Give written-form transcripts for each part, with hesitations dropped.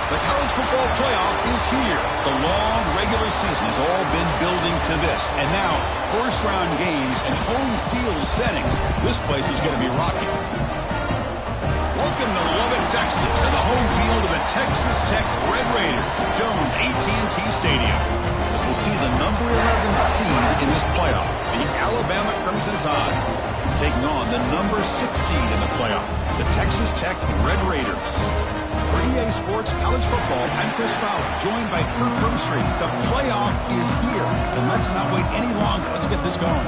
The college football playoff is here. The long regular season has all been building to this. And now, first-round games and home field settings. This place is going to be rocking. Welcome to Lubbock, Texas, and the home field of the Texas Tech Red Raiders, Jones AT&T Stadium. As we'll see the number 11 seed in this playoff, the Alabama Crimson Tide, taking on the number 6 seed in the playoff, the Texas Tech Red Raiders. For EA Sports College Football, I'm Chris Fowler, joined by Kirk Herbstreit. The playoff is here, and let's not wait any longer. Let's get this going.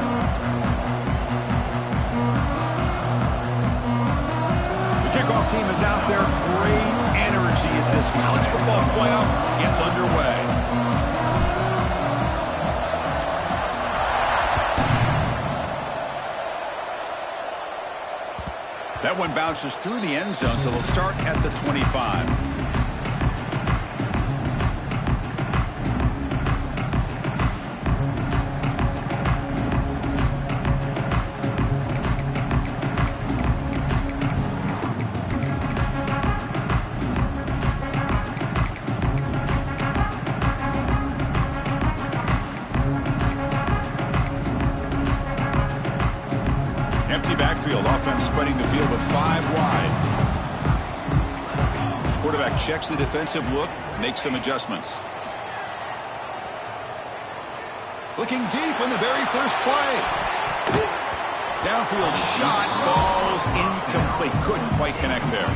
The kickoff team is out there. Great energy as this college football playoff gets underway. That one bounces through the end zone, so they'll start at the 25. Empty backfield, offense spreading the field with 5 wide. Quarterback checks the defensive look, makes some adjustments. Looking deep on the very first play. Downfield shot, falls incomplete. Couldn't quite connect there.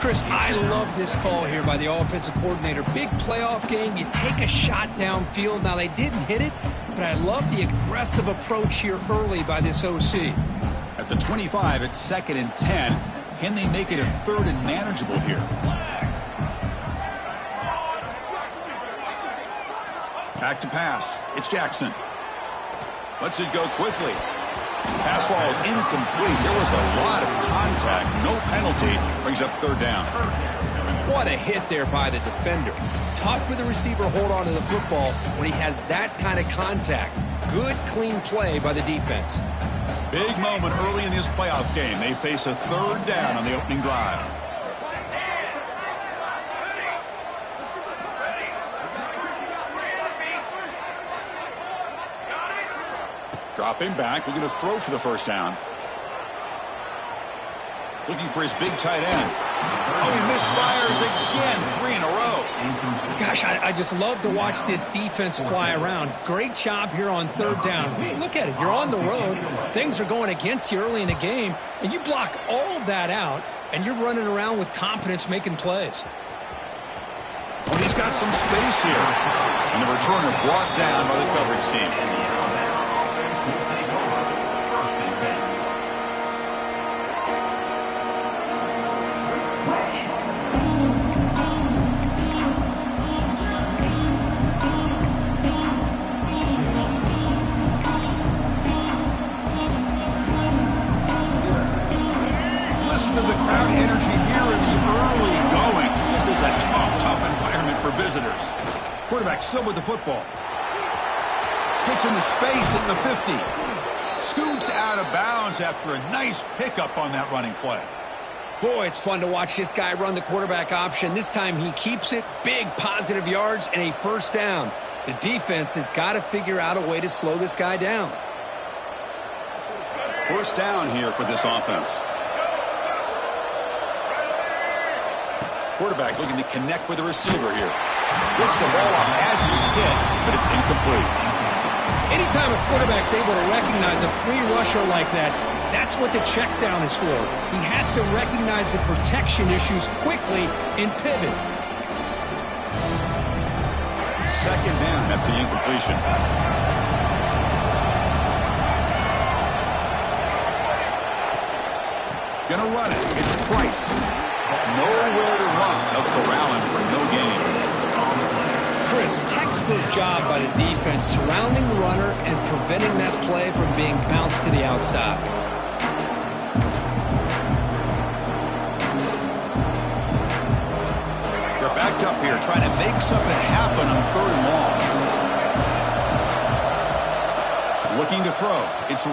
Chris, I love this call here by the offensive coordinator. Big playoff game, you take a shot downfield. Now, they didn't hit it, but I love the aggressive approach here early by this OC. At the 25, it's 2nd and 10. Can they make it a 3rd and manageable here? Back to pass. It's Jackson. Lets it go quickly. Pass falls incomplete. There was a lot of contact. No penalty. Brings up 3rd down. What a hit there by the defender. Tough for the receiver to hold on to the football when he has that kind of contact. Good, clean play by the defense. Big moment early in this playoff game. They face a 3rd down on the opening drive. Dropping back, looking to throw for the 1st down. Looking for his big tight end. Oh, he misfires again. 3 in a row. Gosh, I just love to watch this defense fly around. Great job here on 3rd down. Hey, look at it. You're on the road. Things are going against you early in the game, and you block all of that out, and you're running around with confidence making plays. Oh, he's got some space here. And the returner brought down by the coverage team. To the crowd energy here in the early going. This is a tough environment for visitors. Quarterback still with the football. Gets into space at the 50. Scoots out of bounds after a nice pickup on that running play. Boy, it's fun to watch this guy run the quarterback option. This time he keeps it. Big positive yards and a 1st down. The defense has got to figure out a way to slow this guy down. 1st down here for this offense. Quarterback looking to connect with the receiver here. Gets the ball off as he's hit, but it's incomplete. Anytime a quarterback's able to recognize a free rusher like that, that's what the check down is for. He has to recognize the protection issues quickly and pivot. 2nd down after the incompletion. Gonna run it. It's Price. Nowhere to run. They'll corral him for no gain. Chris, textbook job by the defense surrounding the runner and preventing that play from being bounced to the outside. They're backed up here trying to make something happen on 3rd and long. Looking to throw. It's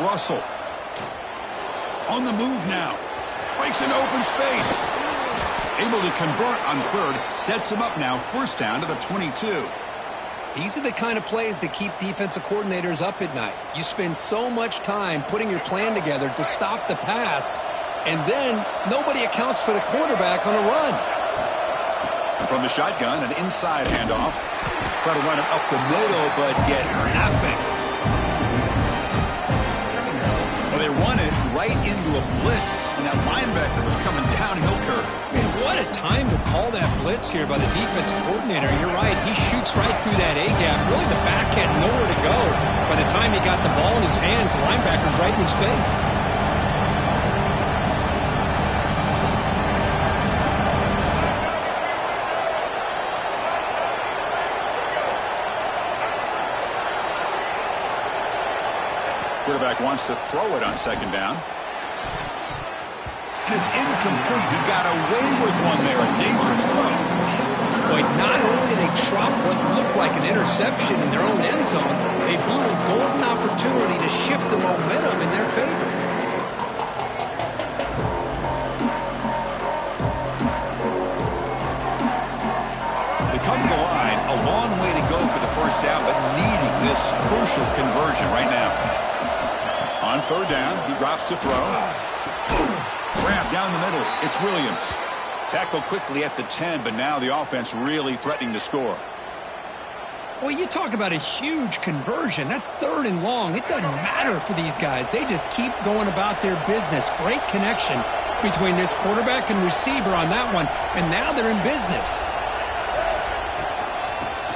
On the move now. Breaks into open space. Able to convert on third, sets him up now, first down to the 22. These are the kind of plays that keep defensive coordinators up at night. You spend so much time putting your plan together to stop the pass, and then nobody accounts for the quarterback on a run. And from the shotgun, an inside handoff. Try to run it up the middle, but get nothing. Well, they run it right into a blitz, and that linebacker was coming downhill curve. Man, what a time to call that blitz here by the defensive coordinator. You're right. He shoots right through that A-gap. Really, the back had nowhere to go. By the time he got the ball in his hands, the linebacker's right in his face. Quarterback wants to throw it on second down. And it's incomplete. He got away with one there. A dangerous throw. Boy, not only did they drop what looked like an interception in their own end zone, they blew a golden opportunity to shift the momentum in their favor. They come to the line, a long way to go for the first down, but needing this crucial conversion right now. On third down, he drops to throw. Grab down the middle. It's Williams. Tackled quickly at the 10, but now the offense really threatening to score. Well, you talk about a huge conversion. That's third and long. It doesn't matter for these guys. They just keep going about their business. Great connection between this quarterback and receiver on that one, and now they're in business.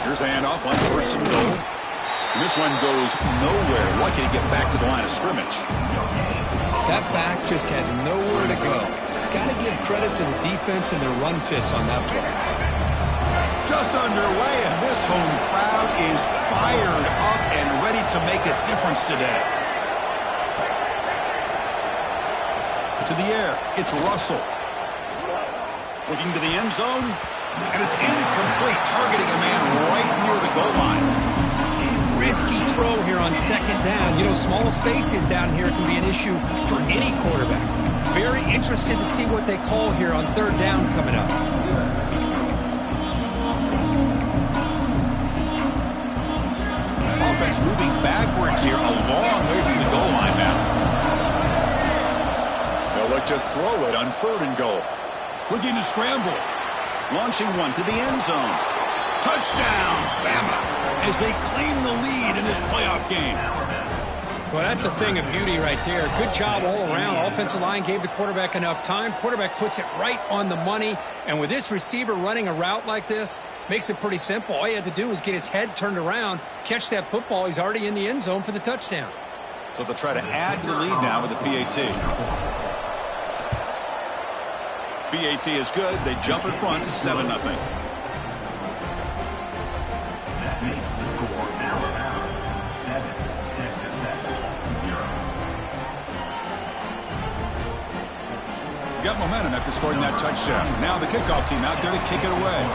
Here's the handoff on first and goal. And this one goes nowhere. Lucky to get back to the line of scrimmage. That back just had nowhere to go. Got to give credit to the defense and their run fits on that play. Just underway, and this home crowd is fired up and ready to make a difference today. To the air, it's Russell. Looking to the end zone, and it's incomplete, targeting a man right near the goal line. Risky throw here on second down. You know, small spaces down here can be an issue for any quarterback. Very interested to see what they call here on third down coming up. Offense moving backwards here, a long way from the goal line now. They'll look to throw it on third and goal. Looking to scramble. Launching one to the end zone. Touchdown, Bama, as they claim the lead in this playoff game. Well, that's a thing of beauty right there. Good job all around. Offensive line gave the quarterback enough time. Quarterback puts it right on the money. And with this receiver running a route like this, makes it pretty simple. All you had to do was get his head turned around, catch that football. He's already in the end zone for the touchdown. So they'll try to add to the lead now with the PAT. PAT is good. They jump in front, 7-0. Got momentum after scoring that touchdown. Now the kickoff team out there to kick it away.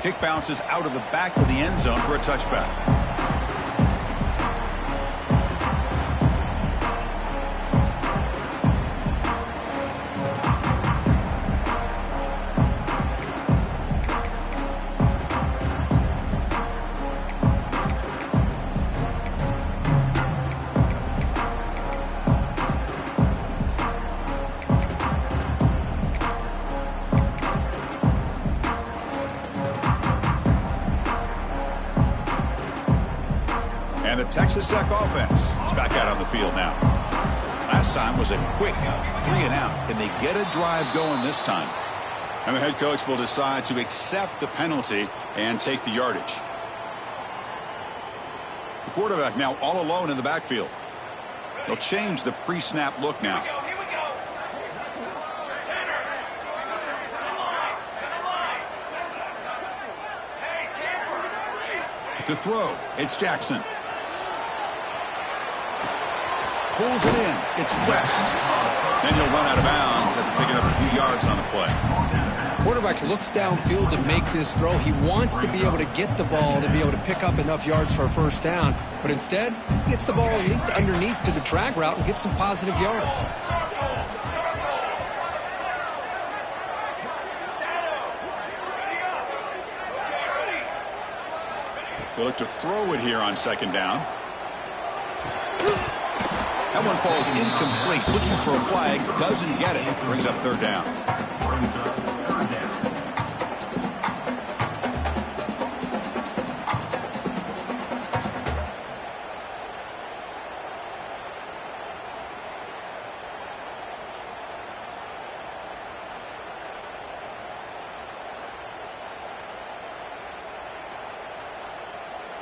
Kick bounces out of the back of the end zone for a touchback. And the Texas Tech offense is back out on the field now. Last time was a quick 3-and-out. Can they get a drive going this time? And the head coach will decide to accept the penalty and take the yardage. The quarterback now all alone in the backfield. They'll change the pre-snap look now. To throw, it's Jackson. Pulls it in. It's West. Then he'll run out of bounds after picking up a few yards on the play. quarterback looks downfield to make this throw. He wants to be able to get the ball to be able to pick up enough yards for a first down. But instead, he gets the ball at least underneath to the drag route and gets some positive yards. They look to throw it here on second down. That one falls incomplete. Looking for a flag. Doesn't get it. Brings up third down.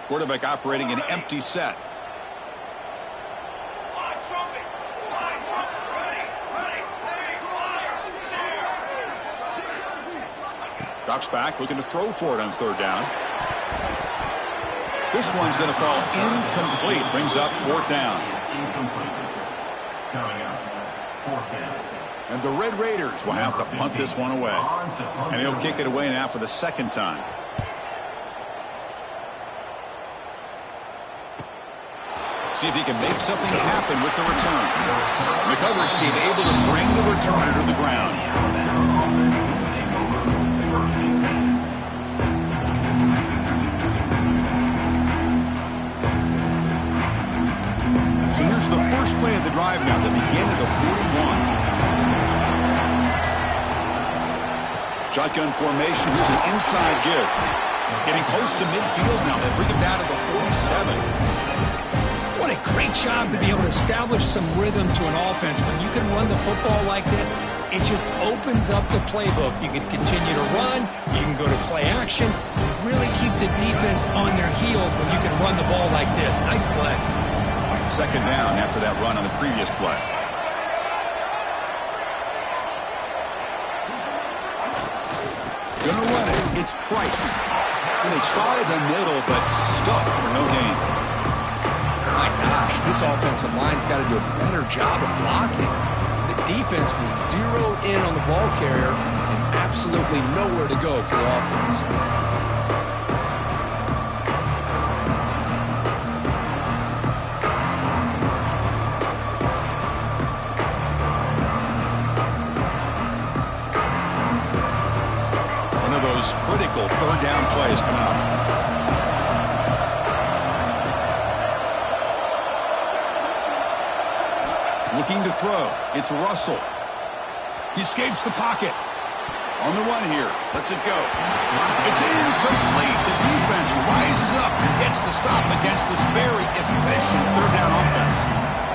Quarterback operating an empty set. Drops back, looking to throw for it on third down. This one's going to fall incomplete. Brings up fourth down. And the Red Raiders will have to punt this one away. And he'll kick it away now for the second time. See if he can make something happen with the return. The coverage team able to bring the returner to the ground. So here's the first play of the drive now, the beginning of the 41. Shotgun formation. Here's an inside give. Getting close to midfield now. They bring it down to the 47. What a great job to be able to establish some rhythm to an offense. When you can run the football like this, it just opens up the playbook. You can continue to run. You can go to play action. You really keep the defense on their heels when you can run the ball like this. Nice play. Second down after that run on the previous play. Gonna run it. It's Price. And they try the middle, but stuck for no gain. My gosh, this offensive line's got to do a better job of blocking. The defense was zeroed in on the ball carrier and absolutely nowhere to go for the offense. One of those critical third down plays coming up. Looking to throw. It's Russell. He escapes the pocket. On the run here. Lets it go. It's incomplete. The defense rises up and gets the stop against this very efficient third down offense.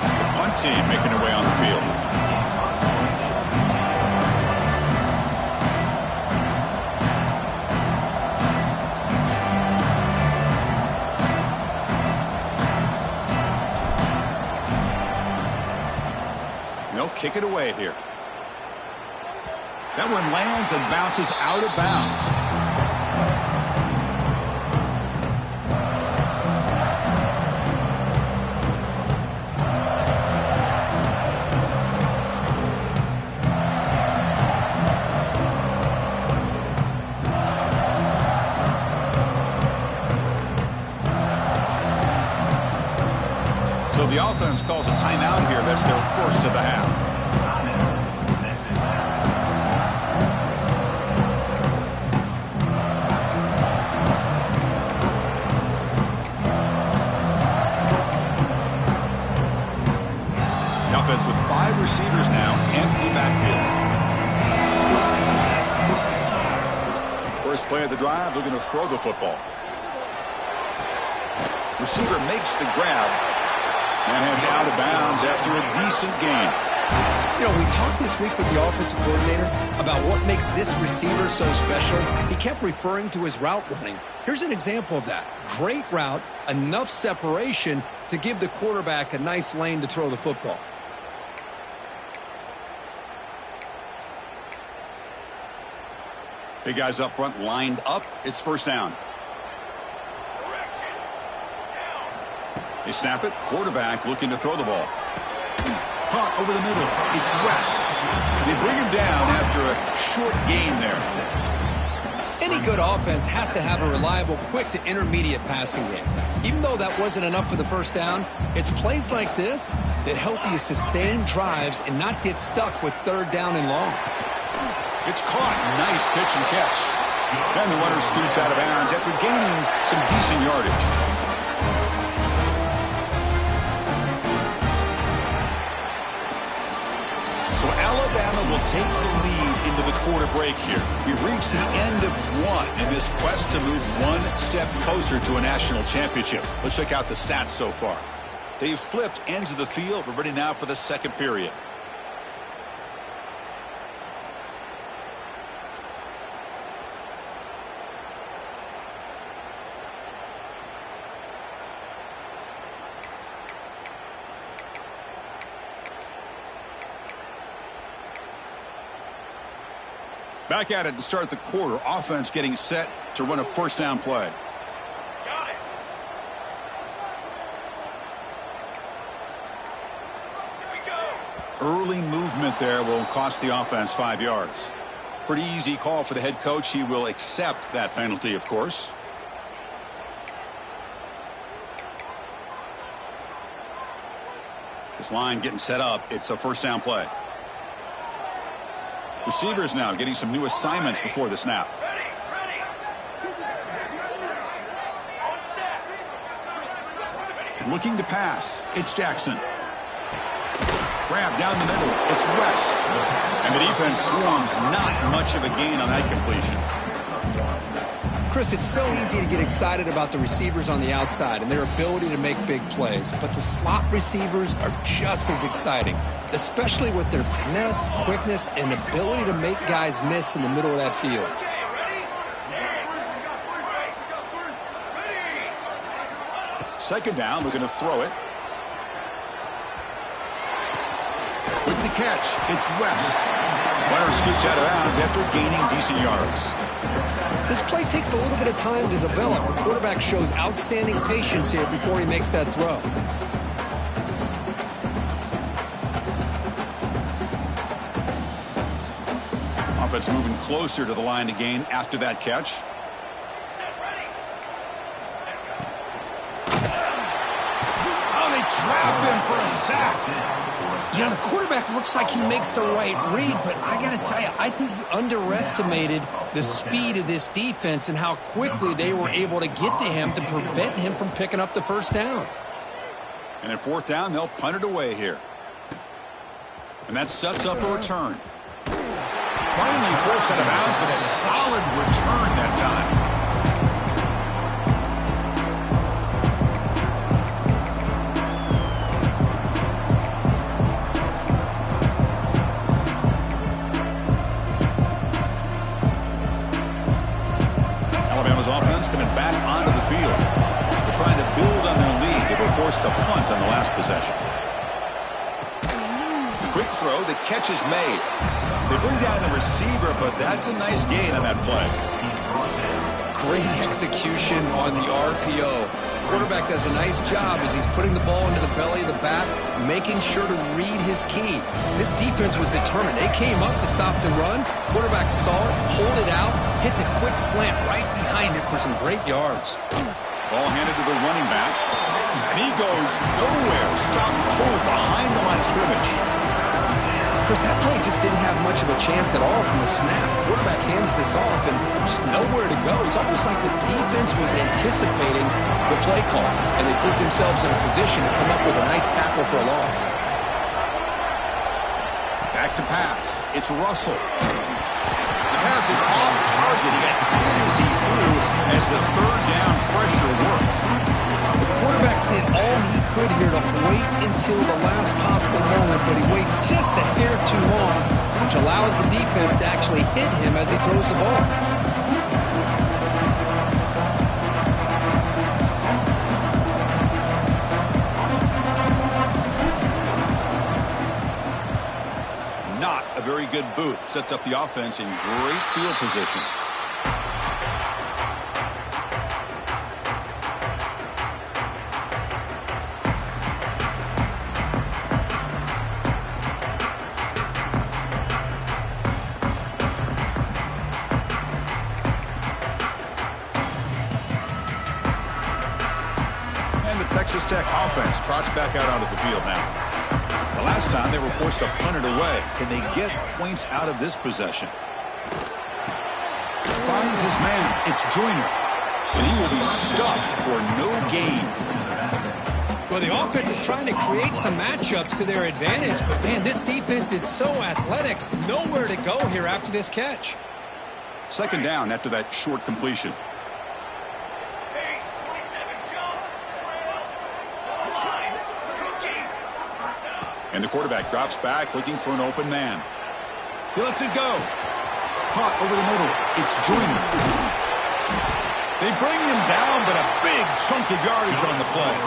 The punt team making their way on the field. They'll kick it away here. That one lands and bounces out of bounds. So the offense calls a timeout here. That's their first of the half. The offense with 5 receivers now, empty backfield. First play of the drive, they're going to throw the football. Receiver makes the grab. And heads out of bounds after a decent gain. You know, we talked this week with the offensive coordinator about what makes this receiver so special. He kept referring to his route running. Here's an example of that. Great route, enough separation to give the quarterback a nice lane to throw the football. Big guys up front lined up. It's first down. They snap it. Quarterback looking to throw the ball. caught over the middle. It's West. They bring him down after a short gain there. Any good offense has to have a reliable, quick to intermediate passing game. Even though that wasn't enough for the first down, it's plays like this that help you sustain drives and not get stuck with third down and long. It's caught. Nice pitch and catch. And the runner scoots out of bounds after gaining some decent yardage. So Alabama will take the lead into the quarter break here. We've reached the end of one in this quest to move one step closer to a national championship. Let's check out the stats so far. They've flipped ends of the field. We're ready now for the second period. Back at it to start the quarter. Offense getting set to run a first down play. Got it. Here we go. Early movement there will cost the offense 5 yards. Pretty easy call for the head coach. He will accept that penalty, of course. This line getting set up. It's a first down play. Receivers now getting some new assignments before the snap. Ready. On set. Looking to pass. It's Jackson. Grab down the middle. It's West. And the defense swarms. Not much of a gain on that completion. Chris, it's so easy to get excited about the receivers on the outside and their ability to make big plays, but the slot receivers are just as exciting, especially with their finesse, quickness, and ability to make guys miss in the middle of that field. Okay, ready? Second down, looking to throw it. With the catch, it's West. Runner scoots out of bounds after gaining decent yards. This play takes a little bit of time to develop. The quarterback shows outstanding patience here before he makes that throw. Offense moving closer to the line to gain after that catch. Oh, they trap him for a sack. You know, the quarterback looks like he makes the right read, but I got to tell you, I think he underestimated the speed of this defense and how quickly they were able to get to him to prevent him from picking up the first down. And at fourth down, they'll punt it away here. And that sets up a return. Finally forced out of bounds, but a solid return that time. Offense coming back onto the field. They're trying to build on their lead. They were forced to punt on the last possession. Quick throw. The catch is made. They bring down the receiver, but that's a nice gain on that play. Great execution on the RPO. Quarterback does a nice job as he's putting the ball into the belly of the bat, making sure to read his key. This defense was determined. They came up to stop the run. Quarterback saw it, pulled it out, hit the quick slant right behind it for some great yards. Ball handed to the running back, and he goes nowhere. Stop cold behind the line of scrimmage. Chris, that play just didn't have much of a chance at all from the snap. Quarterback hands this off and just nowhere to go. It's almost like the defense was anticipating the play call, and they put themselves in a position to come up with a nice tackle for a loss. Back to pass. It's Russell. The pass is off target. He got hit as he threw as the third down pressure worked. The quarterback did all he could here to wait until the last possible moment, but he waits just a hair too long, which allows the defense to actually hit him as he throws the ball. Not a very good boot. Sets up the offense in great field position. Tech offense trots back out onto the field now. The last time they were forced to punt it away. Can they get points out of this possession? Finds his man. It's Joyner. And he will be stuffed for no gain. Well, the offense is trying to create some matchups to their advantage. But, man, this defense is so athletic. Nowhere to go here after this catch. Second down after that short completion. Pace, 27 jump. Trail. Goal line. Cookie. And the quarterback drops back looking for an open man. He lets it go. Caught over the middle. It's Joyner. They bring him down, but a big chunk of yardage on the play.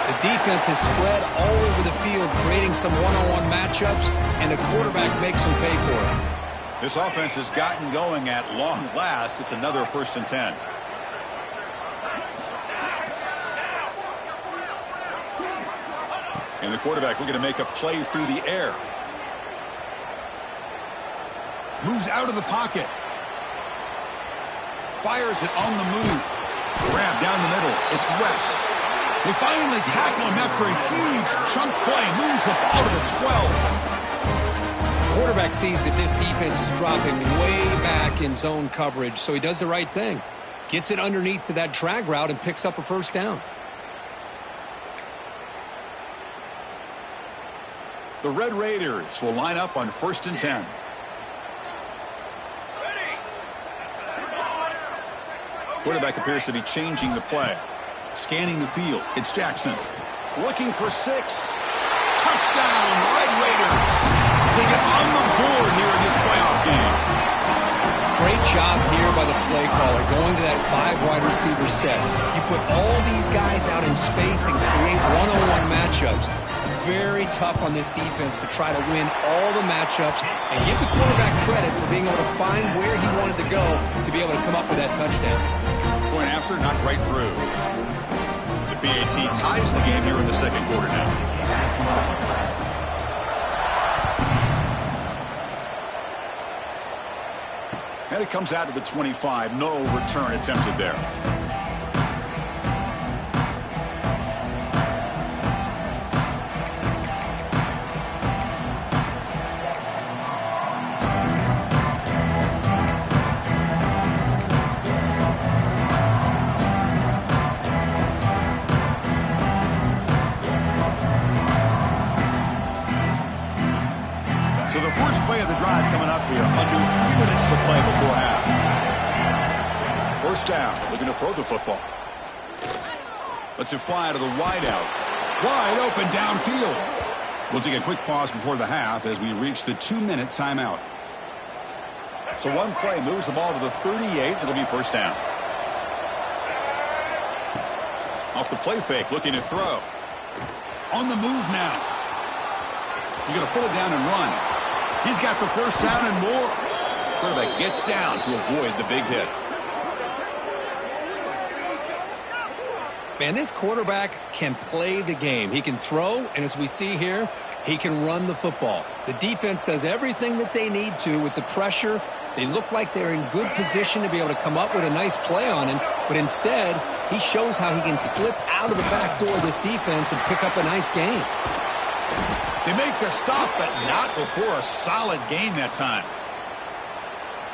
The defense is spread all over the field, creating some one-on-one matchups, and the quarterback makes them pay for it. This offense has gotten going at long last. It's another 1st and 10. And the quarterback looking to make a play through the air. Moves out of the pocket. Fires it on the move. Grab down the middle. It's West. They finally tackle him after a huge chunk play. Moves the ball to the 12. Quarterback sees that this defense is dropping way back in zone coverage, so he does the right thing. Gets it underneath to that drag route and picks up a 1st down. The Red Raiders will line up on 1st and 10. Quarterback appears to be changing the play. Scanning the field. It's Jackson. Looking for 6. Touchdown, Red Raiders. As they get on the board here in this playoff game. Great job here by the play caller, going to that 5 wide receiver set. You put all these guys out in space and create one-on-one matchups. It's very tough on this defense to try to win all the matchups and give the quarterback credit for being able to find where he wanted to go to be able to come up with that touchdown. Going after, knocked right through. The PAT ties the game here in the 2nd quarter now. And it comes out to the 25. No return attempted there. So the first play of the drive coming up here. Under 3 minutes to play before half. 1st down. Looking to throw the football. Lets it fly to the wideout. Wide open downfield. We'll take a quick pause before the half as we reach the 2-minute timeout. So one play moves the ball to the 38. It'll be 1st down. Off the play fake. Looking to throw. On the move now. He's going to pull it down and run. He's got the 1st down and more. Quarterback gets down to avoid the big hit. Man, this quarterback can play the game. He can throw, and as we see here, he can run the football. The defense does everything that they need to with the pressure. They look like they're in good position to be able to come up with a nice play on him, but instead, he shows how he can slip out of the back door of this defense and pick up a nice gain. They make the stop, but not before a solid gain that time.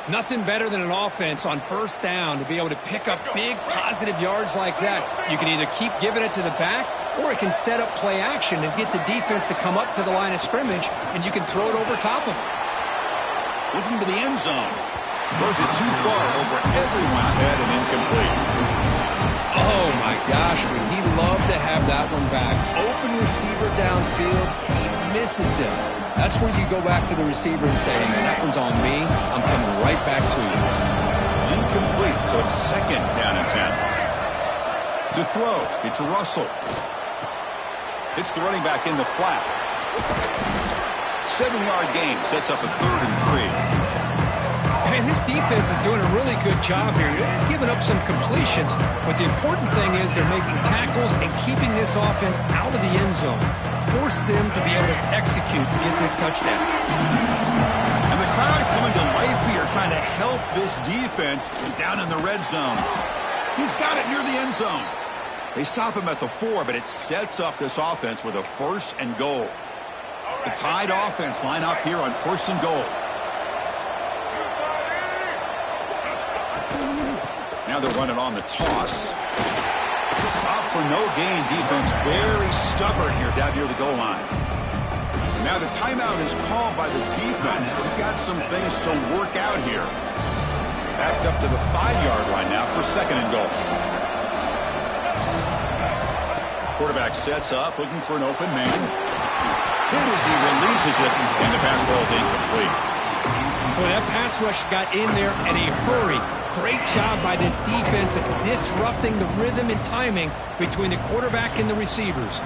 Nothing better than an offense on 1st down to be able to pick up big positive yards like that. You can either keep giving it to the back, or it can set up play action and get the defense to come up to the line of scrimmage, and you can throw it over top of them. Looking to the end zone. Throws it too far over everyone's head and incomplete. Oh, my gosh, would he love to have that one back. Open receiver downfield, he misses him. That's where you go back to the receiver and say, hey, man, that one's on me. I'm coming right back to you. Incomplete, so it's 2nd down and 10. To throw, it's Russell. Hits the running back in the flat. 7-yard gain sets up a 3rd and 3. And this defense is doing a really good job here. They're giving up some completions, but the important thing is they're making tackles and keeping this offense out of the end zone. Force them to be able to execute to get this touchdown. And the crowd coming to life here, trying to help this defense down in the red zone. He's got it near the end zone. They stop him at the 4, but it sets up this offense with a 1st and goal. The tied offense line up here on 1st and goal. Now they're running on the toss. Stop for no gain defense. Very stubborn here down near the goal line. Now the timeout is called by the defense. They've got some things to work out here. Backed up to the 5-yard line now for 2nd and goal. Quarterback sets up, looking for an open man. Hit as he releases it, and the pass ball is incomplete. Well, that pass rush got in there in a hurry. Great job by this defense of disrupting the rhythm and timing between the quarterback and the receivers.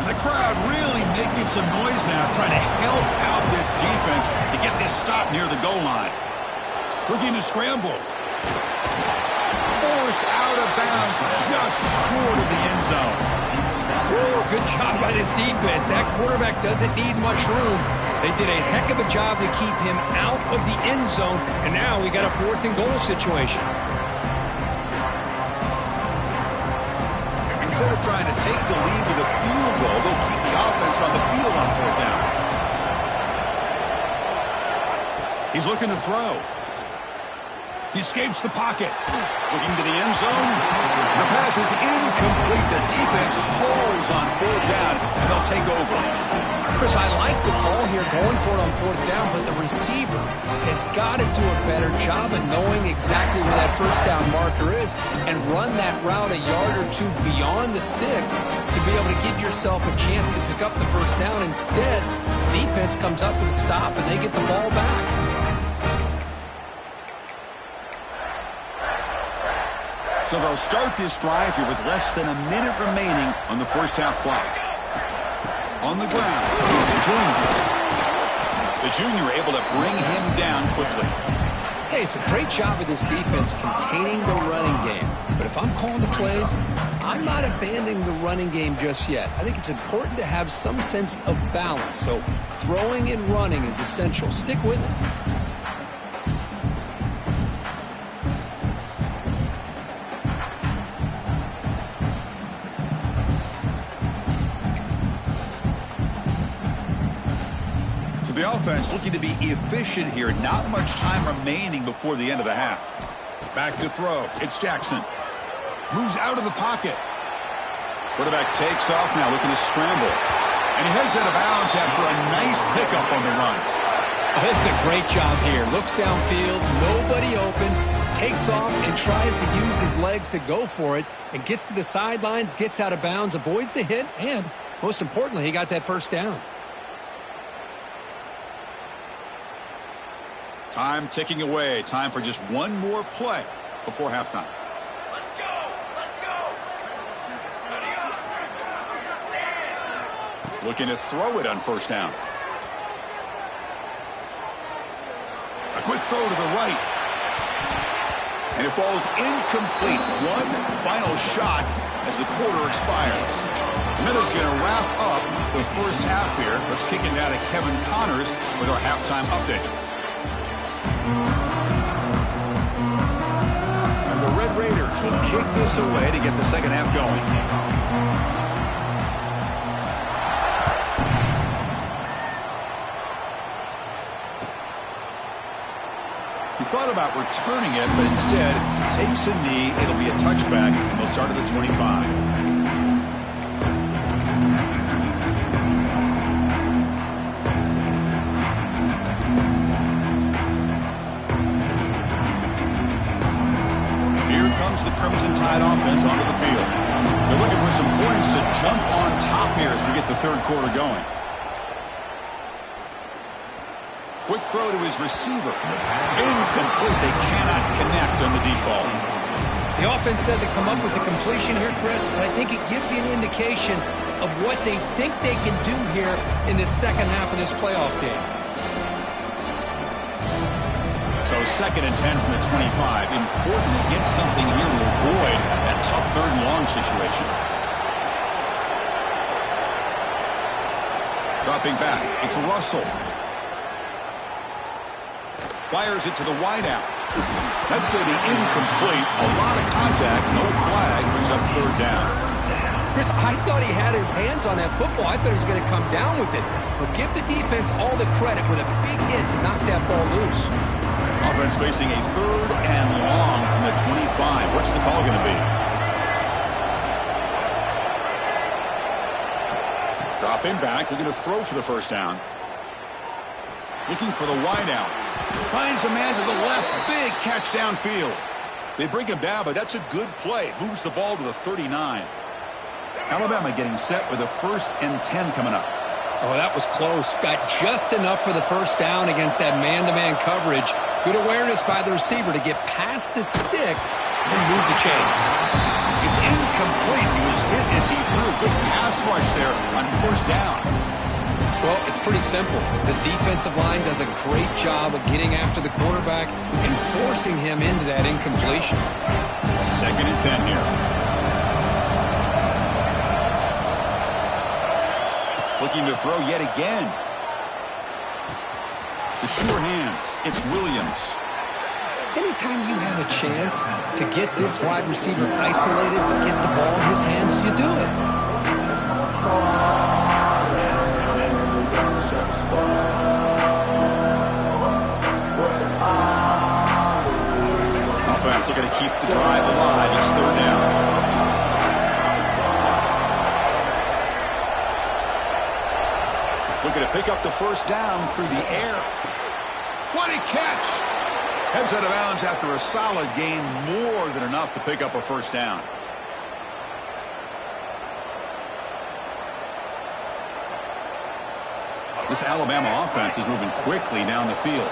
The crowd really making some noise now, trying to help out this defense to get this stop near the goal line. Looking to scramble. Forced out of bounds, just short of the end zone. Woo, good job by this defense. That quarterback doesn't need much room. They did a heck of a job to keep him out of the end zone, and now we got a 4th and goal situation. Instead of trying to take the lead with a field goal, they'll keep the offense on the field on 4th down. He's looking to throw. He escapes the pocket. Looking to the end zone. The pass is incomplete. The defense holds on 4th down, and they'll take over. Chris, I like the call here going for it on 4th down, but the receiver has got to do a better job of knowing exactly where that 1st down marker is and run that route a yard or 2 beyond the sticks to be able to give yourself a chance to pick up the 1st down. Instead, defense comes up with a stop, and they get the ball back. So they'll start this drive here with less than a minute remaining on the 1st half clock. On the ground, it's Junior. The junior able to bring him down quickly. Hey, it's a great job of this defense containing the running game. But if I'm calling the plays, I'm not abandoning the running game just yet. I think it's important to have some sense of balance. So throwing and running is essential. Stick with it. The offense looking to be efficient here. Not much time remaining before the end of the half. Back to throw. It's Jackson. Moves out of the pocket. Quarterback takes off now, looking to scramble. And he heads out of bounds after a nice pickup on the run. This is a great job here. Looks downfield, nobody open, takes off and tries to use his legs to go for it, and gets to the sidelines, gets out of bounds, avoids the hit, and most importantly, he got that 1st down. Time ticking away. Time for just one more play before halftime. Let's go! Let's go! Ready up! Stand! Looking to throw it on 1st down. A quick throw to the right. And it falls incomplete. One final shot as the quarter expires. Miller's going to wrap up the 1st half here. Let's kick it down to Kevin Connors with our halftime update. And the Red Raiders will kick this away to get the 2nd half going. He thought about returning it, but instead takes a knee. It'll be a touchback, and they'll start at the 25. The Crimson Tide offense onto the field. They're looking for some points to jump on top here as we get the 3rd quarter going. Quick throw to his receiver. Incomplete. They cannot connect on the deep ball. The offense doesn't come up with the completion here, Chris, but I think it gives you an indication of what they think they can do here in the 2nd half of this playoff game. So 2nd and 10 from the 25. Important to get something here to avoid that tough 3rd and long situation. Dropping back. It's Russell. Fires it to the wideout. That's going to be incomplete. A lot of contact. No flag. Brings up third down. Chris, I thought he had his hands on that football. I thought he was going to come down with it. But give the defense all the credit with a big hit to knock that ball loose. Offense facing a third and long from the 25. What's the call going to be? Dropping back. Looking to throw for the first down. Looking for the wideout. Finds a man to the left. Big catch downfield. They bring him down, but that's a good play. Moves the ball to the 39. Alabama getting set with a 1st and 10 coming up. Oh, that was close. Got just enough for the first down against that man-to-man coverage. Good awareness by the receiver to get past the sticks and move the chains. It's incomplete. He was hit as he threw. Good pass rush there on first down. Well, it's pretty simple. The defensive line does a great job of getting after the quarterback and forcing him into that incompletion. 2nd and 10 here. Looking to throw yet again. The sure hands. It's Williams. Anytime you have a chance to get this wide receiver isolated, to get the ball in his hands, you do it. Offense looking to keep the drive alive. It's third down. Looking to pick up the first down through the air. What a catch! Heads out of bounds after a solid gain, more than enough to pick up a first down. This Alabama offense is moving quickly down the field.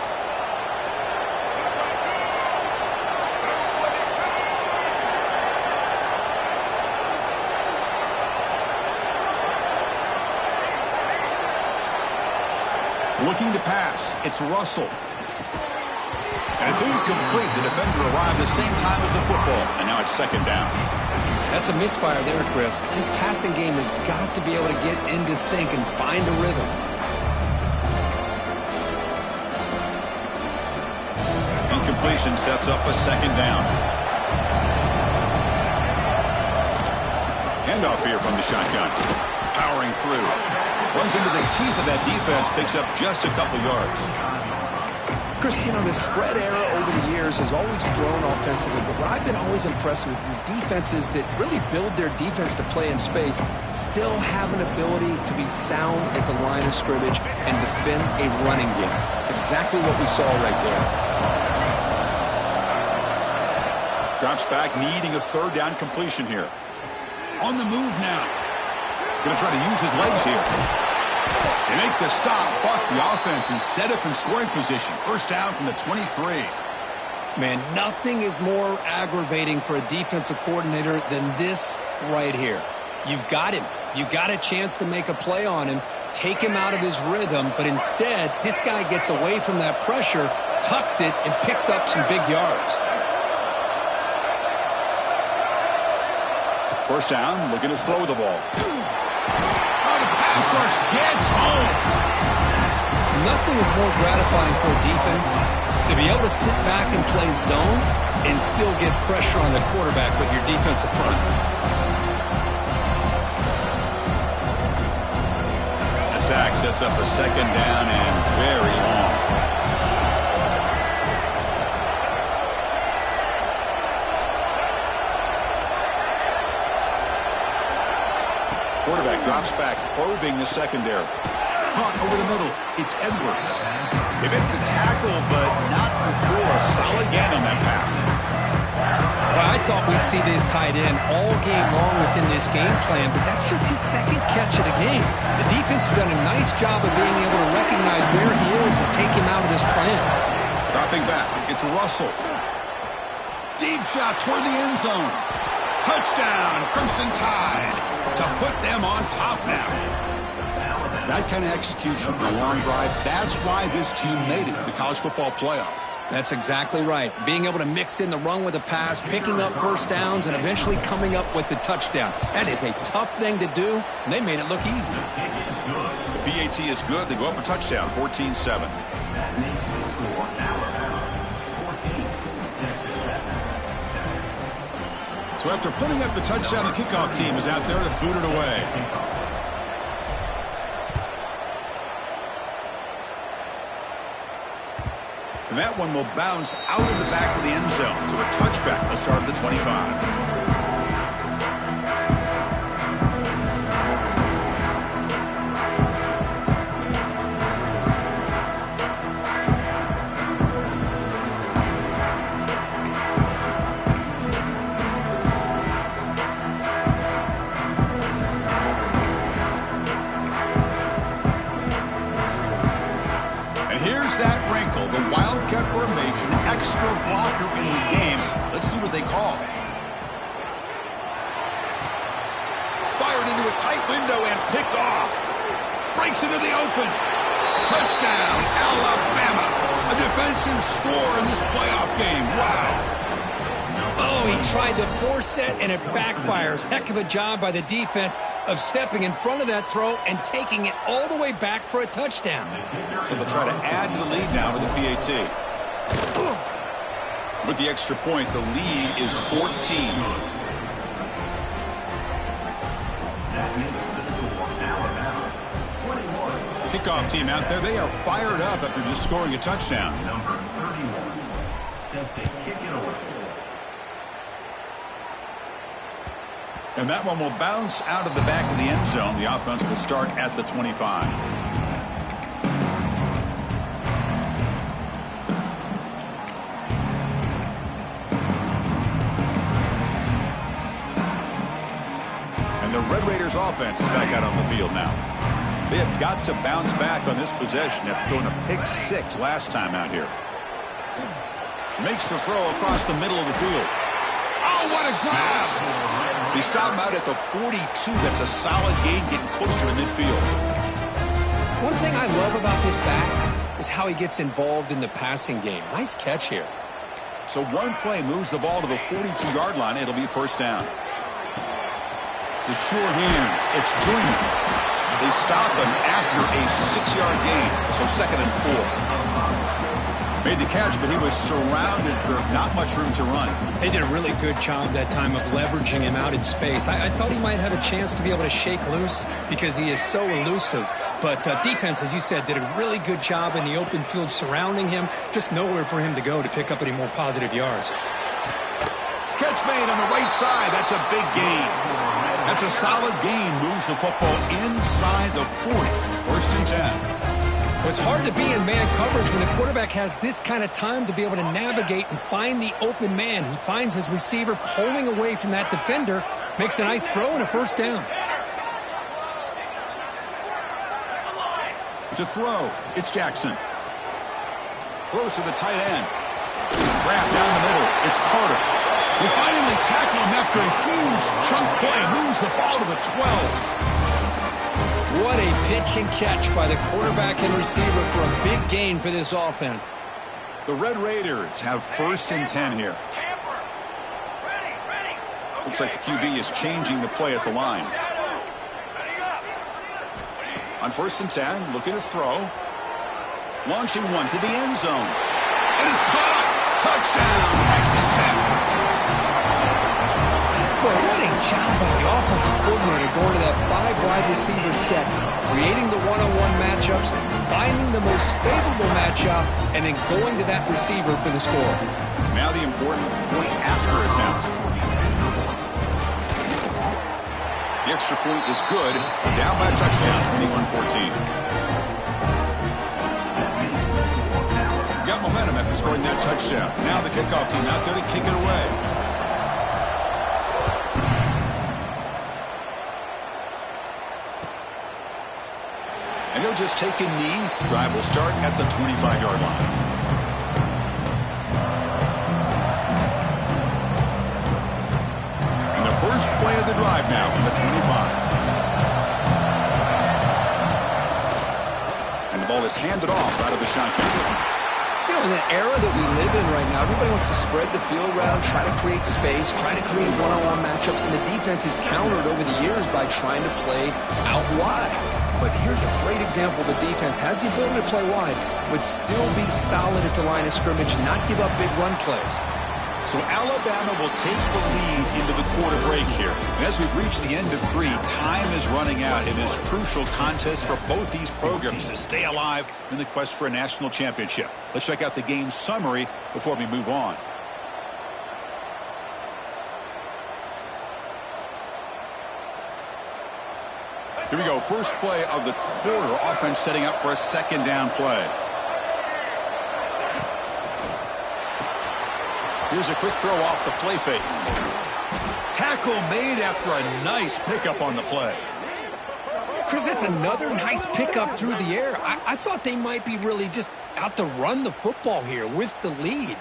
Looking to pass. It's Russell. And it's incomplete. The defender arrived the same time as the football. And now it's 2nd down. That's a misfire there, Chris. This passing game has got to be able to get into sync and find a rhythm. Incompletion sets up a 2nd down. Handoff here from the shotgun. Powering through. Runs into the teeth of that defense. Picks up just a couple yards. Chris, you know, the spread era over the years has always grown offensively, but what I've been always impressed with defenses that really build their defense to play in space still have an ability to be sound at the line of scrimmage and defend a running game. It's exactly what we saw right there. Drops back, needing a third down completion here. On the move now. Going to try to use his legs here. They make the stop, but the offense is set up in scoring position. First down from the 23. Man, nothing is more aggravating for a defensive coordinator than this right here. You've got him. You've got a chance to make a play on him, take him out of his rhythm, but instead, this guy gets away from that pressure, tucks it, and picks up some big yards. First down, looking to throw the ball. Pass rush gets home. Nothing is more gratifying for a defense to be able to sit back and play zone and still get pressure on the quarterback with your defensive front. The sack sets up a 2nd down and very long. Quarterback drops back, probing the secondary. Caught over the middle. It's Edwards. They make the tackle, but not before a solid gain on that pass. Well, I thought we'd see this tight end all game long within this game plan, but that's just his 2nd catch of the game. The defense has done a nice job of being able to recognize where he is and take him out of this plan. Dropping back, it's Russell. Deep shot toward the end zone. Touchdown, Crimson Tide, to put them on top now. That kind of execution, a long drive, that's why this team made it to the college football playoff. That's exactly right. Being able to mix in the run with the pass, picking up first downs, and eventually coming up with the touchdown. That is a tough thing to do, and they made it look easy. The PAT is good. They go up a touchdown, 14-7. So after putting up the touchdown, the kickoff team is out there to boot it away. And that one will bounce out of the back of the end zone. So a touchback will start at the 25. That wrinkle, the Wildcat formation, extra blocker in the game. Let's see what they call. Fired into a tight window and picked off. Breaks into the open. Touchdown, Alabama. A defensive score in this playoff game. Wow. Oh, he tried to force it, and it backfires. Heck of a job by the defense of stepping in front of that throw and taking it all the way back for a touchdown. So they'll try to add to the lead now with the PAT. With the extra point, the lead is 14. Kickoff team out there, they are fired up after just scoring a touchdown. Number 31, set to kick it away. And that one will bounce out of the back of the end zone. The offense will start at the 25. And the Red Raiders offense is back out on the field now. They have got to bounce back on this possession after going a pick 6 last time out here. Makes the throw across the middle of the field. Oh, what a grab! They stop him out at the 42. That's a solid gain, getting closer to midfield. One thing I love about this back is how he gets involved in the passing game. Nice catch here. So one play moves the ball to the 42-yard line. It'll be first down. The sure hands. It's Joyner. They stop him after a 6-yard gain. So 2nd and 4. Made the catch, but he was surrounded for not much room to run. They did a really good job that time of leveraging him out in space. I thought he might have a chance to be able to shake loose because he is so elusive. But defense, as you said, did a really good job in the open field surrounding him. Just nowhere for him to go to pick up any more positive yards. Catch made on the right side. That's a big gain. That's a solid gain. Moves the football inside the 40. 1st and 10. Well, it's hard to be in man coverage when the quarterback has this kind of time to be able to navigate and find the open man. He finds his receiver pulling away from that defender, makes a nice throw and a first down. To throw, it's Jackson. Throws to the tight end. Wrap down the middle, it's Carter. They finally tackle him after a huge chunk play. Moves the ball to the 12. What a pitch and catch by the quarterback and receiver for a big gain for this offense. The Red Raiders have 1st and 10 here. Looks like the QB is changing the play at the line. On 1st and 10, looking to throw. Launching one to the end zone. And it's caught! Touchdown, Texas Tech! Boy, what a job by the offensive coordinator going to that 5-wide receiver set, creating the one-on-one matchups, finding the most favorable matchup, and then going to that receiver for the score. Now the important point after attempt. The extra point is good. Down by a touchdown, 21-14. Got momentum after scoring that touchdown. Now the kickoff team out there to kick it away. And he'll just take a knee. Drive will start at the 25-yard line. And the first play of the drive now from the 25. And the ball is handed off out of the shotgun. You know, in the era that we live in right now, everybody wants to spread the field around, try to create space, try to create one-on-one matchups, and the defense is countered over the years by trying to play out wide. But here's a great example. The defense has the ability to play wide, but still be solid at the line of scrimmage and not give up big run plays. So Alabama will take the lead into the quarter break here. And as we've reached the end of 3, time is running out in this crucial contest for both these programs to stay alive in the quest for a national championship. Let's check out the game summary before we move on. Here we go. First play of the quarter. Offense setting up for a second down play. Here's a quick throw off the play fake. Tackle made after a nice pickup on the play. Chris, that's another nice pickup through the air. I thought they might be really just out to run the football here with the lead.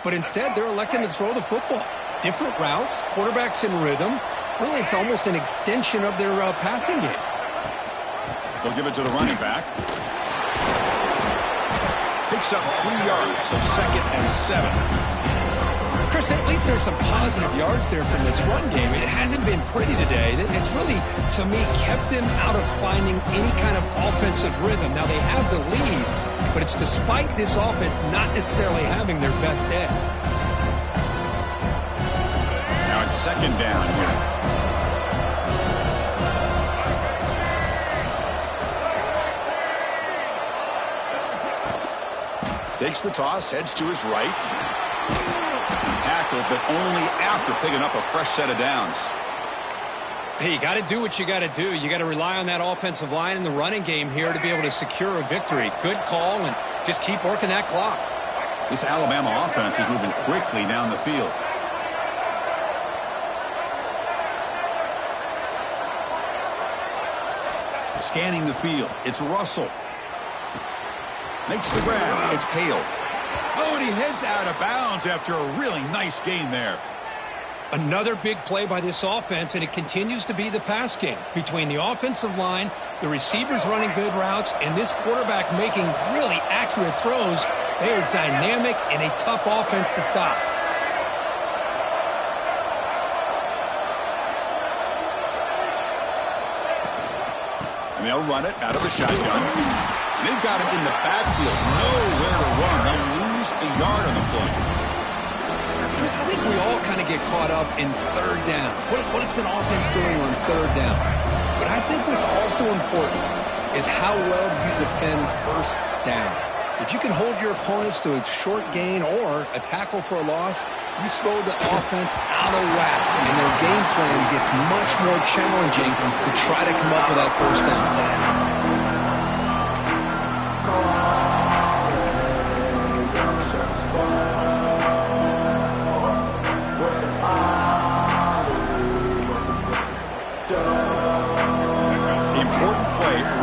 But instead, they're electing to throw the football. Different routes, quarterbacks in rhythm. Really, it's almost an extension of their passing game. They'll give it to the running back. Picks up 3 yards, so 2nd and 7. Chris, at least there's some positive yards there from this run game. It hasn't been pretty today. It's really, to me, kept them out of finding any kind of offensive rhythm. Now, they have the lead, but it's despite this offense not necessarily having their best day. Now it's 2nd down here. Takes the toss, heads to his right. Tackled, but only after picking up a fresh set of downs. Hey, you got to do what you got to do. You got to rely on that offensive line in the running game here to be able to secure a victory. Good call, and just keep working that clock. This Alabama offense is moving quickly down the field. Scanning the field, it's Russell. Makes the grab. It's Hale. Oh, and he heads out of bounds after a really nice gain there. Another big play by this offense, and it continues to be the pass game. Between the offensive line, the receivers running good routes, and this quarterback making really accurate throws, they are dynamic and a tough offense to stop. And they'll run it out of the shotgun. They've got him in the backfield. Nowhere to run. They'll lose a yard on the play. Chris, I think we all kind of get caught up in 3rd down. What's an offense doing on 3rd down? But I think what's also important is how well you defend 1st down. If you can hold your opponents to a short gain or a tackle for a loss, you throw the offense out of whack, and their game plan gets much more challenging to try to come up with that 1st down.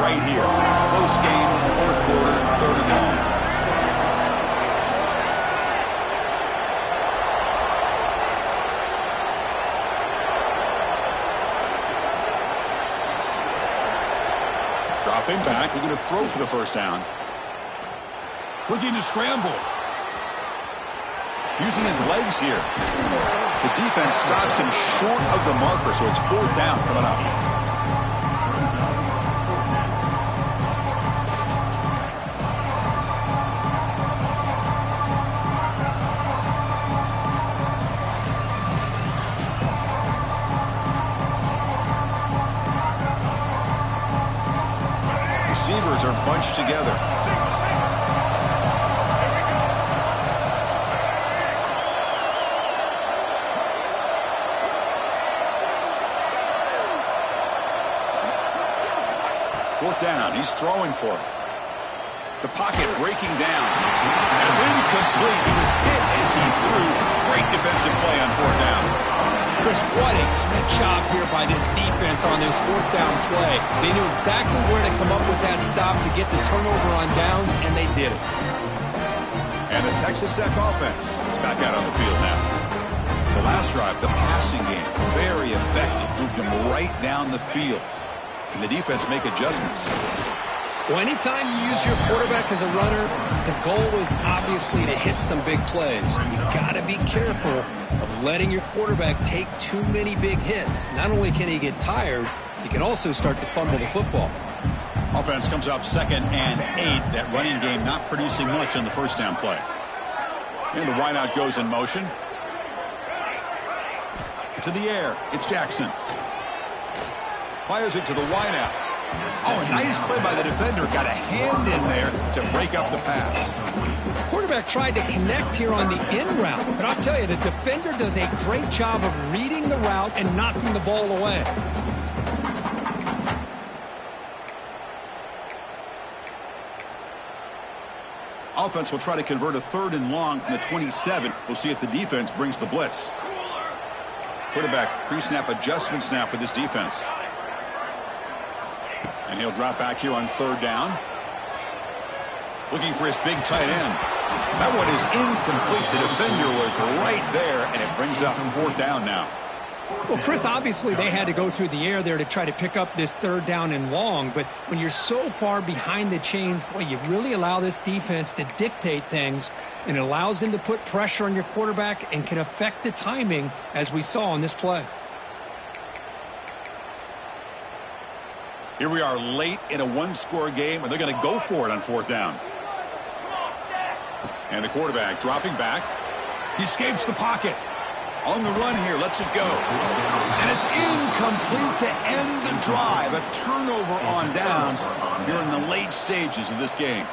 Right here. Close game, 4th quarter, 3rd and long. Dropping back, looking to throw for the 1st down. Looking to scramble. Using his legs here. The defense stops him short of the marker, so it's 4th down coming up. Receivers are bunched together. Fourth down. He's throwing for it. The pocket breaking down. It's incomplete. He was hit as he threw. Great defensive play on 4th down. Chris, what a great job here by this defense on this 4th down play. They knew exactly where to come up with that stop to get the turnover on downs, and they did it. And the Texas Tech offense is back out on the field now. The last drive, the passing game, very effective. Moved them right down the field. Can the defense make adjustments? Well, anytime you use your quarterback as a runner, the goal is obviously to hit some big plays. You got to be careful of letting your quarterback take too many big hits. Not only can he get tired, he can also start to fumble the football. Offense comes up 2nd and 8. That running game not producing much on the 1st down play. And the wideout goes in motion. To the air, it's Jackson. Fires it to the wideout. Oh, a nice play by the defender. Got a hand in there to break up the pass. Quarterback tried to connect here on the in route, but I'll tell you, the defender does a great job of reading the route and knocking the ball away. Offense will try to convert a 3rd and long from the 27. We'll see if the defense brings the blitz. Quarterback pre-snap adjustments now for this defense. And he'll drop back here on 3rd down. Looking for his big tight end. That one is incomplete. The defender was right there, and it brings up 4th down now. Well, Chris, obviously they had to go through the air there to try to pick up this 3rd down and long, but when you're so far behind the chains, boy, you really allow this defense to dictate things, and it allows them to put pressure on your quarterback and can affect the timing, as we saw on this play. Here we are late in a 1-score game, and they're going to go for it on 4th down. And the quarterback dropping back. He escapes the pocket. On the run here, lets it go. And it's incomplete to end the drive. A turnover on downs here in the late stages of this game.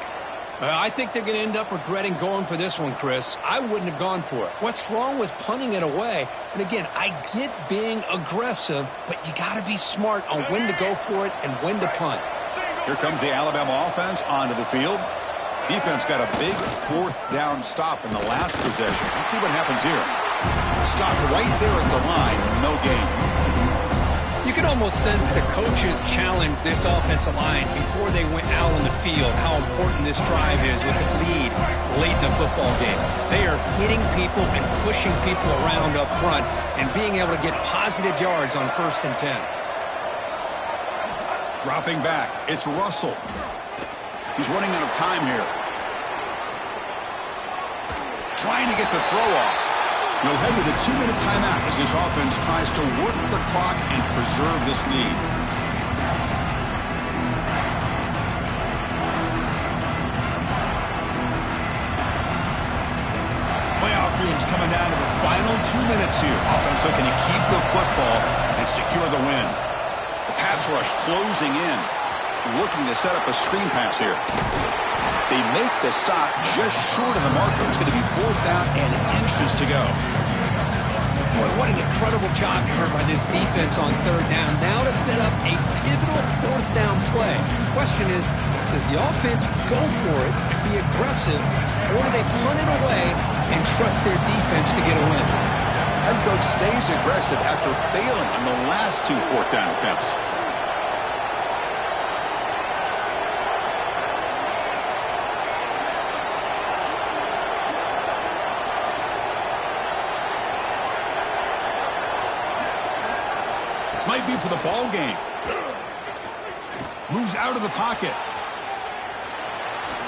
I think they're going to end up regretting going for this one, Chris. I wouldn't have gone for it. What's wrong with punting it away? And again, I get being aggressive, but you got to be smart on when to go for it and when to punt. Here comes the Alabama offense onto the field. Defense got a big 4th down stop in the last possession. Let's see what happens here. Stop right there at the line. No gain. You can almost sense the coaches challenge this offensive line before they went out on the field, how important this drive is with the lead late in the football game. They are hitting people and pushing people around up front and being able to get positive yards on 1st and 10. Dropping back, it's Russell. He's running out of time here. Trying to get the throw off. We'll head to the 2-minute timeout as this offense tries to work the clock and preserve this lead. Playoff dreams coming down to the final 2 minutes here. Offense looking to keep the football and secure the win. The pass rush closing in. Looking to set up a screen pass here. They make the stop just short of the marker. It's going to be 4th down and inches to go. Boy, what an incredible job here by this defense on 3rd down. Now to set up a pivotal 4th down play. Question is, does the offense go for it and be aggressive, or do they punt it away and trust their defense to get a win? Head coach stays aggressive after failing on the last 2 4th down attempts. Might be for the ball game. Moves out of the pocket.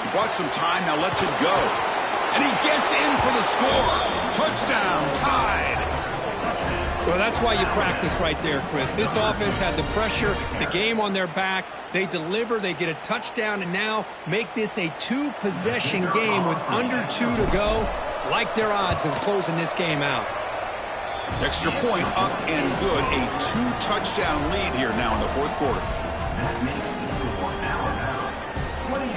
He bought some time, now lets it go. And he gets in for the score. Touchdown, tied. Well, that's why you practice right there, Chris. This offense had the pressure, the game on their back. They deliver, they get a touchdown, and now make this a 2-possession game with under 2 to go. Like their odds of closing this game out. Extra point up and good. A 2-touchdown lead here now in the 4th quarter. That makes the score Alabama 28,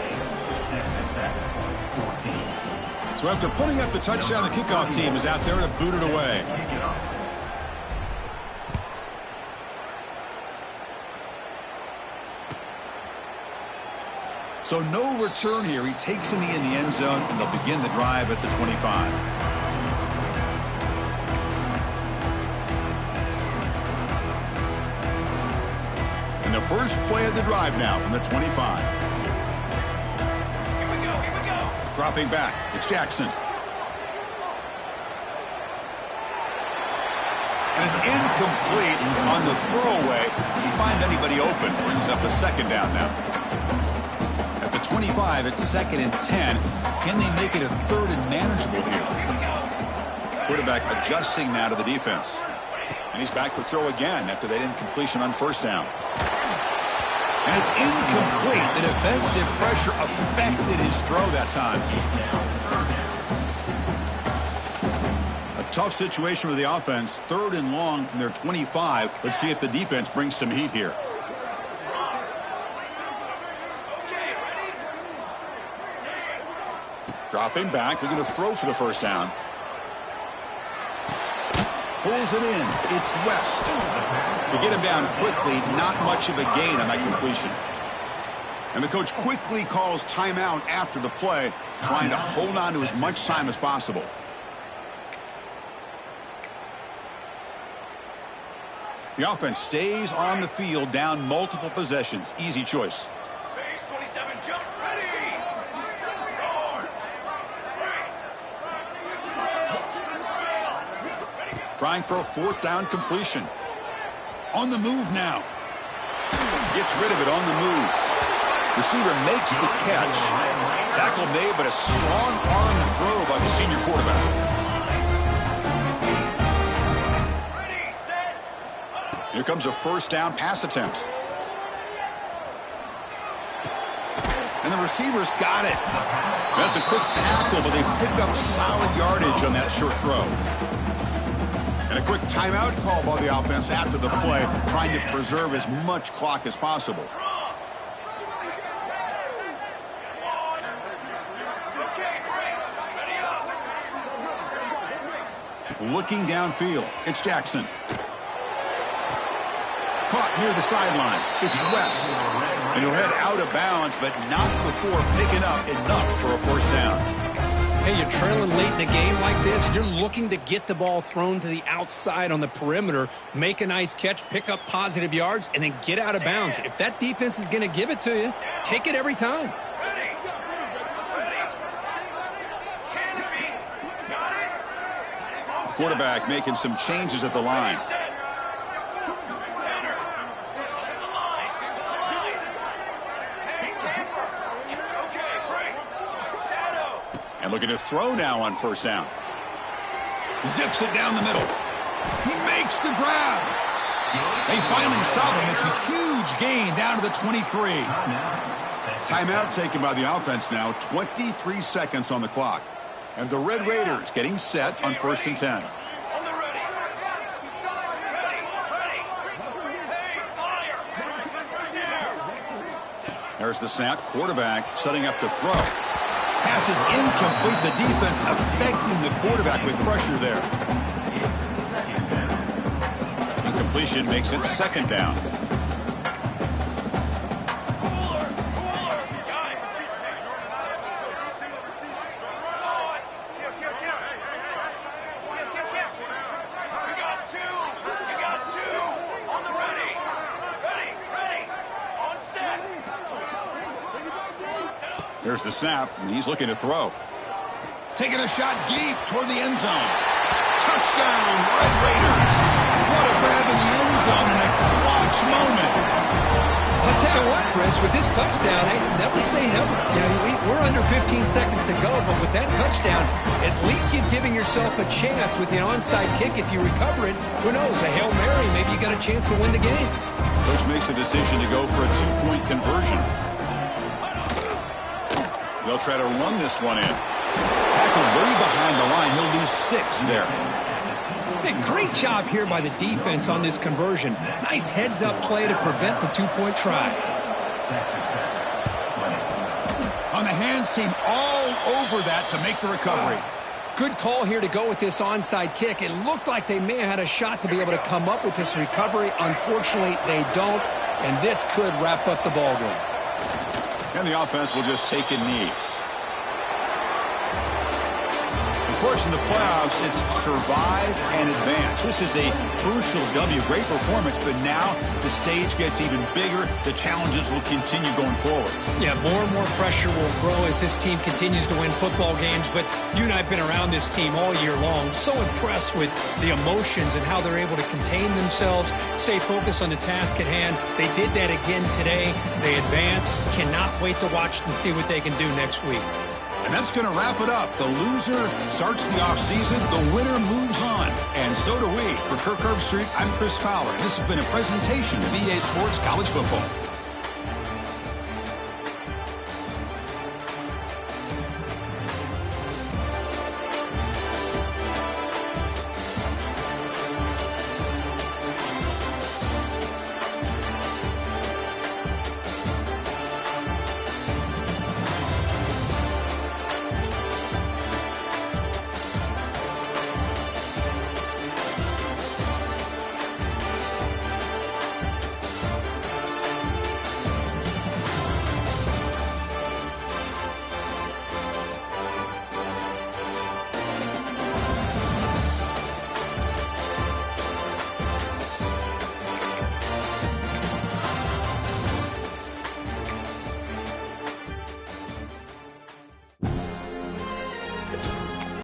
Texas Tech 14. So after putting up the touchdown, the kickoff team is out there to boot it away. Kick it off. So no return here. He takes in the end zone, and they'll begin the drive at the 25. The first play of the drive now from the 25. Here we go. Dropping back, it's Jackson. And it's incomplete on the throwaway. Didn't find anybody open. Brings up a 2nd down now. At the 25, it's 2nd and 10. Can they make it a 3rd and manageable here? Quarterback adjusting now to the defense. And he's back to throw again after that incompletion on 1st down. And it's incomplete. The defensive pressure affected his throw that time. A Tough situation for the offense. 3rd and long from their 25. Let's see if the defense brings some heat here. Dropping back. They're going to throw for the first down. Pulls it in. It's West. To get him down quickly, not much of a gain on that completion. And the coach quickly calls timeout after the play, trying to hold on to as much time as possible. The offense stays on the field, down multiple possessions. Easy choice. Base 27, jump, ready! Trying for a 4th down completion. On the move now. Gets rid of it on the move. Receiver makes the catch. Tackle made, but a strong arm throw by the senior quarterback. Here comes a 1st down pass attempt. And the receivers got it. That's a quick tackle, but they pick up solid yardage on that short throw. And a quick timeout call by the offense after the play, trying to preserve as much clock as possible. Looking downfield, it's Jackson. Caught near the sideline. It's West. And he'll head out of bounds, but not before picking up enough for a 1st down. Hey, you're trailing late in the game like this. You're looking to get the ball thrown to the outside on the perimeter, make a nice catch, pick up positive yards, and then get out of bounds. If that defense is going to give it to you, take it every time. Quarterback making some changes at the line. And looking to throw now on 1st down. Zips it down the middle. He makes the grab. They finally stop him. It's a huge gain down to the 23. Timeout taken by the offense now. 23 seconds on the clock. And the Red Raiders getting set on 1st and 10. There's the snap. Quarterback setting up to throw. Pass is incomplete. The defense affecting the quarterback with pressure there. Incompletion makes it 2nd down. Here's the snap, and he's looking to throw. Taking a shot deep toward the end zone. Touchdown, Red Raiders. What a grab in the end zone in a clutch moment. I'll tell you what, Chris, with this touchdown, never say never. You know, we're under 15 seconds to go, but with that touchdown, at least you're giving yourself a chance with the onside kick. If you recover it, who knows, a Hail Mary, maybe you got a chance to win the game. Coach makes the decision to go for a 2-point conversion. They'll try to run this one in. Tackle way behind the line. He'll lose 6 there. Hey, great job here by the defense on this conversion. Nice heads-up play to prevent the 2-point try. On the hands team all over that to make the recovery. Good call here to go with this onside kick. It looked like they may have had a shot to be able to come up with this recovery. Unfortunately, they don't, and this could wrap up the ballgame. And the offense will just take a knee. Of course, in the playoffs, it's survive and advance. This is a crucial W. Great performance, but now the stage gets even bigger. The challenges will continue going forward. Yeah, more and more pressure will grow as this team continues to win football games. But you and I have been around this team all year long. So impressed with the emotions and how they're able to contain themselves, stay focused on the task at hand. They did that again today. They advance. Cannot wait to watch and see what they can do next week. And that's going to wrap it up. The loser starts the offseason. The winner moves on. And so do we. For Kirk Herbstreit, I'm Chris Fowler. This has been a presentation of EA Sports College Football.